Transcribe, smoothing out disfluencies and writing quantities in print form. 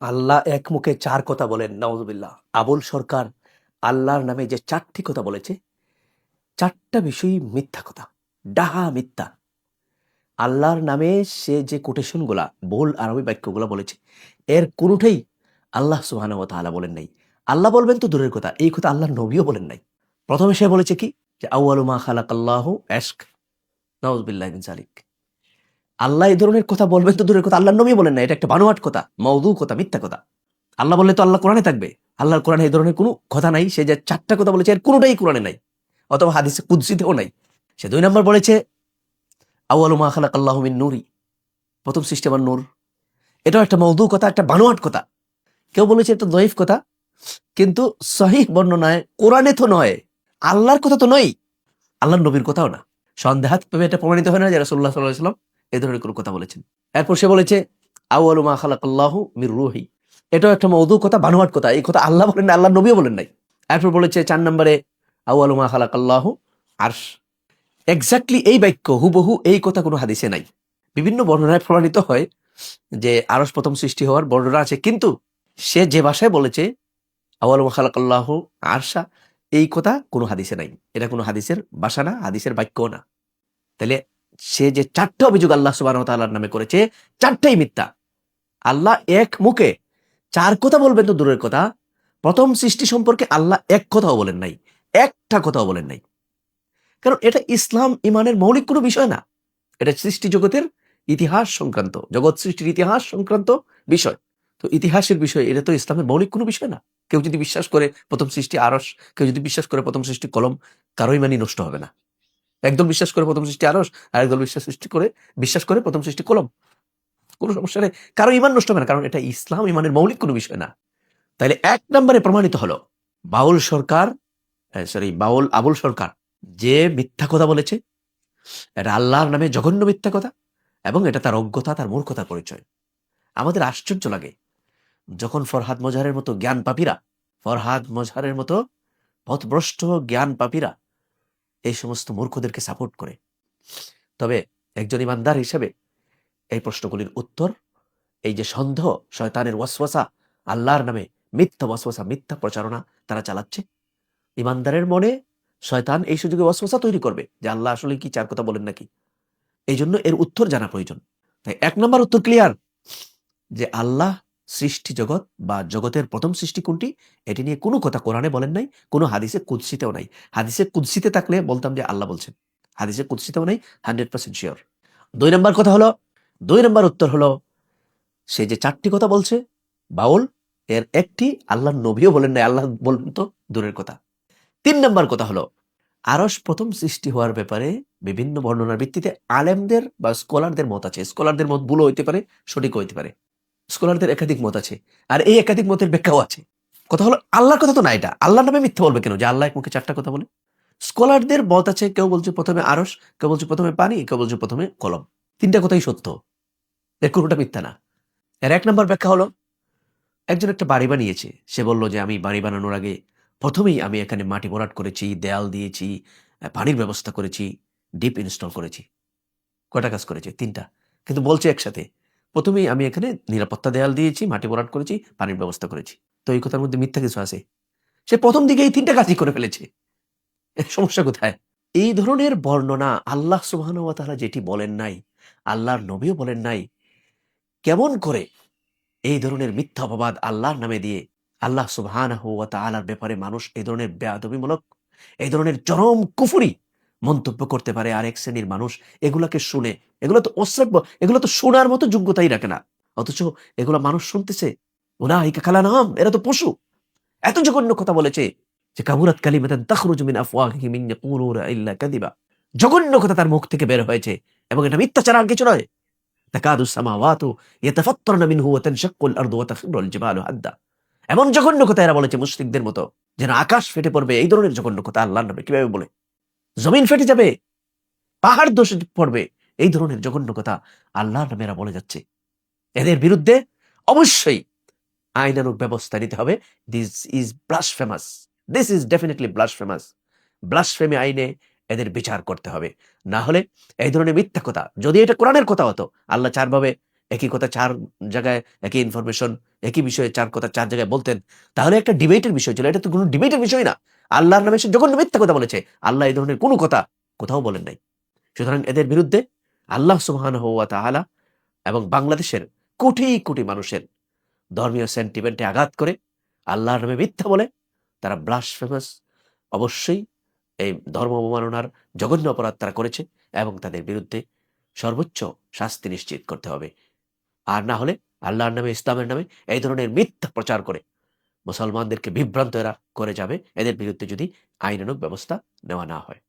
আল্লাহ এক মুখে চার কথা বলেন, নাউজুবিল্লাহ। আবুল সরকার আল্লাহর নামে যে চারটি কথা বলেছে, চারটা বিষয়ই মিথ্যা কথা, ডাহা মিথ্যা। আল্লাহর নামে সে যে কোটেশনগুলা, ভুল আরবি বাক্যগুলা বলেছে, এর কোনোটাই আল্লাহ সুবহানাহু ওয়া তাআলা বলেন নাই। আল্লাহ বলবেন তো দূরের কথা, এই কথা আল্লাহর নবীও বলেন নাই। প্রথমে সে বলেছে কি, যে আউয়ালু মা খালাকাল্লাহু ইশক, নাউজুবিল্লাহি মিন যালিক। আল্লাহ এই ধরনের কথা বলবেন তো দূরের কথা, আল্লাহর নবী বলেন না। এটা একটা বানোয়াট কথা, মওদু কথা, মিথ্যা কথা। আল্লাহ বললে তো আল্লাহ কোরআনে থাকবে, আল্লাহর কোরআনে এই ধরনের কোনো কথা নাই। সে যে চারটা কথা বলেছে এর কোনোটাই কোরআনে নাই, অথবা হাদিসে কুদসিতেও নাই। সে ২ নম্বর বলেছে আউয়ালু মা খালাকাল্লাহু মিন নূরি, প্রথম সৃষ্টি আমার নূর। এটাও একটা মওদু কথা, একটা বানোয়াট কথা। কেউ বলেছে এটা দঈফ কথা, কিন্তু সহিহ বর্ণনায় কোরআনে তো নয়, আল্লাহর কথা তো নয়, আল্লাহর নবীর কথাও না। সন্দেহাত্মক এটা প্রমাণিত হয় না যে রাসূলুল্লাহ সাল্লাল্লাহু আলাইহি ওয়াসাল্লাম এই ধরনের কোনো কথা বলেছেন। এরপর সে বলেছে আউয়ালু মা খালাকাল্লাহু মির রূহি, এটাও একটা মওদু কথা, বানোয়াট কথা। এই কথা আল্লাহ বলেন না, আল্লাহর নবীও বলেন নাই। এরপর বলেছে ৪ নম্বরে আউয়ালু মা খালাকাল্লাহু আরশ। এক্স্যাক্টলি এই বাক্য হুবহু এই কথা কোনো হাদিসে নাই। বিভিন্ন বর্ণনায় প্রমাণিত হয় যে আরশ প্রথম সৃষ্টি হওয়ার বর্ণনা আছে, কিন্তু সে যে ভাষায় বলেছে আউয়ালু মা খালাকাল্লাহু আরশা, এই কথা কোনো হাদিসে নাই। এটা কোনো হাদিসের ভাষা না, হাদিসের বাক্যও না। তাহলে সে যে চারটা অভিযোগ আল্লাহ সুবহানাহু ওয়া তাআলার নামে করেছে, চারটাই মিথ্যা। আল্লাহ এক মুখে চার কথা বলবেন তো দূরের কথা, প্রথম সৃষ্টি সম্পর্কে আল্লাহ এক কথাও বলেন নাই, একটা কথাও বলেন নাই। কারণ এটা ইসলাম ইমানের মৌলিক কোনো বিষয় না। এটা সৃষ্টি জগতের ইতিহাস সংক্রান্ত, জগৎ সৃষ্টির ইতিহাস সংক্রান্ত বিষয়। তো ইতিহাসের বিষয়, এটা তো ইসলামের মৌলিক কোনো বিষয় না। কেউ যদি বিশ্বাস করে প্রথম সৃষ্টি আরশ, কেউ যদি বিশ্বাস করে প্রথম সৃষ্টি কলম, কারো ইমানই নষ্ট হবে না। একদল বিশ্বাস করে প্রথম সৃষ্টি আরশ, আর একদল বিশ্বাস করে প্রথম সৃষ্টি কলম, কোনো সমস্যা নেই, কারো ইমান নষ্ট হবে না। কারণ এটা ইসলাম ইমানের মৌলিক কোনো বিষয় না। তাইলে ১ নম্বরে প্রমাণিত হলো বাউল সরকার, বাউল আবুল সরকার যে মিথ্যা কথা বলেছে, এটা আল্লাহর নামে জঘন্য মিথ্যা কথা, এবং এটা তার অজ্ঞতা, তার মূর্খতার পরিচয়। আমাদের আশ্চর্য লাগে যখন ফরহাদ মজহারের মতো পথভ্রষ্ট জ্ঞান পাপীরা এই সমস্ত মূর্খদেরকে সাপোর্ট করে। তবে একজন ইমানদার হিসেবে এই প্রশ্নগুলির উত্তর, এই যে সন্দেহ, শয়তানের ওয়াসওয়াসা, আল্লাহর নামে মিথ্যা ওয়াসওয়াসা, মিথ্যা প্রচারণা তারা চালাচ্ছে, ইমানদারের মনে শয়তান এই সুযোগে ওয়াসওয়াসা তৈরি করবে যে আল্লাহ আসলে কি চার কথা বলেন নাকি। এই জন্য এর উত্তর জানা প্রয়োজন। তাই ১ নম্বর উত্তর ক্লিয়ার, যে আল্লাহ সৃষ্টি জগৎ বা জগতের প্রথম সৃষ্টি কোনটি, এটি নিয়ে কোনো কথা কোরআনে বলেন নাই, কোনো হাদিসে কুদসিতেও নাই। হাদিসে কুদসিতে থাকলে বলতাম যে আল্লাহ বলছেন, হাদিসে কুদসিতেও নাই, 100% শিওর। ২ নম্বর কথা হলো, ২ নম্বর উত্তর হলো, সে যে চারটি কথা বলছে বাউল, এর একটি আল্লাহর নবীও বলেন নাই, আল্লাহ বলবেন তো দূরের কথা। ৩ নম্বর কথা হলো, আরশ প্রথম সৃষ্টি হওয়ার ব্যাপারে বিভিন্ন বর্ণনার ভিত্তিতে আলেমদের বা স্কলারদের মত আছে। স্কলারদের মত ভুলও হইতে পারে, সঠিক হইতে পারে। স্কলারদের একাধিক মত আছে, আর এই একাধিক মতের ব্যাখ্যাও আছে। কথা হলো আল্লাহর কথা তো না, এটা আল্লাহর নামে মিথ্যা বলবে কেন, যে আল্লাহ এক মুখে চারটা কথা বলে। স্কলারদের মত আছে, কেউ বলছে প্রথমে আরশ, কেউ বলছে প্রথমে পানি, কেউ বলছে প্রথমে কলম। ৩টা কথাই সত্য, এর কোনোটা মিথ্যা না। এর ১ নম্বর ব্যাখ্যা হলো, একজন একটা বাড়ি বানিয়েছে, সে বলল যে আমি বাড়ি বানানোর আগে প্রথমেই আমি এখানে মাটি ভরাট করেছি, দেয়াল দিয়েছি, পানির ব্যবস্থা করেছি, ডিপ ইনস্টল করেছি। কয়টা কাজ করেছে? ৩টা। কিন্তু বলছে একসাথে, প্রথমেই আমি এখানে নিরাপত্তা দেয়াল দিয়েছি, মাটি ভরাট করেছি, পানির ব্যবস্থা করেছি। তো এই কথার মধ্যে মিথ্যা কিছু আছে? সে প্রথম দিকে এই ৩টা কাজই করে ফেলেছে। এর সমস্যা কোথায়? এই ধরনের বর্ণনা আল্লাহ সুবহানাহু ওয়া তাআলা যেটি বলেন নাই, আল্লাহর নবীও বলেন নাই, কেমন করে এই ধরনের মিথ্যা অপবাদ আল্লাহর নামে দিয়ে আল্লাহ সুবহানাহু ওয়া তাআলার ব্যাপারে মানুষ এই ধরনের বেয়াদবিমূলক, এই ধরনের চরম কুফরি মন্তব্য করতে পারে? আর এক শ্রেণীর মানুষ এগুলাকে শুনে, এগুলো তো অশ্রাব্য, এগুলো তো শোনার মতো যোগ্যতাই রাখে না, অথচ এগুলো মানুষ শুনতেছে। উলাইকা কালানাম, এরা তো পশু। এত জঘন্য কথা বলেছে যে কাবুরাত কালিমাতান তাখরুজু মিন আফওয়াহিহিম ইন ইয়াকুলুনা ইল্লা কাযিবা। জঘন্য কথা তার মুখ থেকে বের হয়েছে, এবং এটা মিথ্যা ছাড়া আর কিছু নয়। তাকাদুস সামাওয়াতু ইয়াতাফাত্তারনা মিনহু ওয়া তানশাক্কুল আরদু ওয়া তাখিরুল জিবালু হাদ্দা। এমন জঘন্য কথা এরা বলেছে মুশরিকদের মতো, যেন আকাশ ফেটে পড়বে। এই ধরনের জঘন্য কথা আল্লাহর নামে কিভাবে বলে? জমিন ফেটে যাবে, পাহাড় ধসে পড়বে, এই ধরনের জঘন্য কথা আল্লাহর নামে এরা বলে যাচ্ছে। এদের বিরুদ্ধে অবশ্যই আইনানুগ ব্যবস্থা নিতে হবে। This is blasphemous, this is definitely blasphemous. Blasphemy আইনে এদের বিচার করতে হবে। না হলে এই ধরনের মিথ্যা কথা, যদি এটা কোরআনের কথা হতো, আল্লাহ চারভাবে একই কথা 4 জায়গায় একই ইনফরমেশন, একই বিষয়ে 4 কথা 4 জায়গায় বলতেন, তাহলে একটা ডিবেটের বিষয় ছিল। এটা তো কোনো ডিবেটের বিষয় না। আল্লাহর নামে সে জঘন্য মিথ্যা কথা বলেছে। আল্লাহ এই ধরনের কোনো কথা কোথাও বলেন নাই। সুতরাং এদের বিরুদ্ধে আল্লাহ সুবহানাহু ওয়া তাআলা এবং বাংলাদেশের কোটি, কোটি মানুষের ধর্মীয় সেন্টিমেন্টে আঘাত করে, আল্লাহর নামে মিথ্যা বলে তারা ব্লাসফেমাস, অবশ্যই এই ধর্ম অবমাননার জঘন্য অপরাধ তারা করেছে এবং তাদের বিরুদ্ধে সর্বোচ্চ শাস্তি নিশ্চিত করতে হবে। আর না হলে আল্লাহর নামে, ইসলামের নামে এই ধরনের মিথ্যা প্রচার করে মুসলমানদেরকে বিভ্রান্ত এরা করে যাবে, এদের বিরুদ্ধে যদি আইনানুগ ব্যবস্থা নেওয়া না হয়।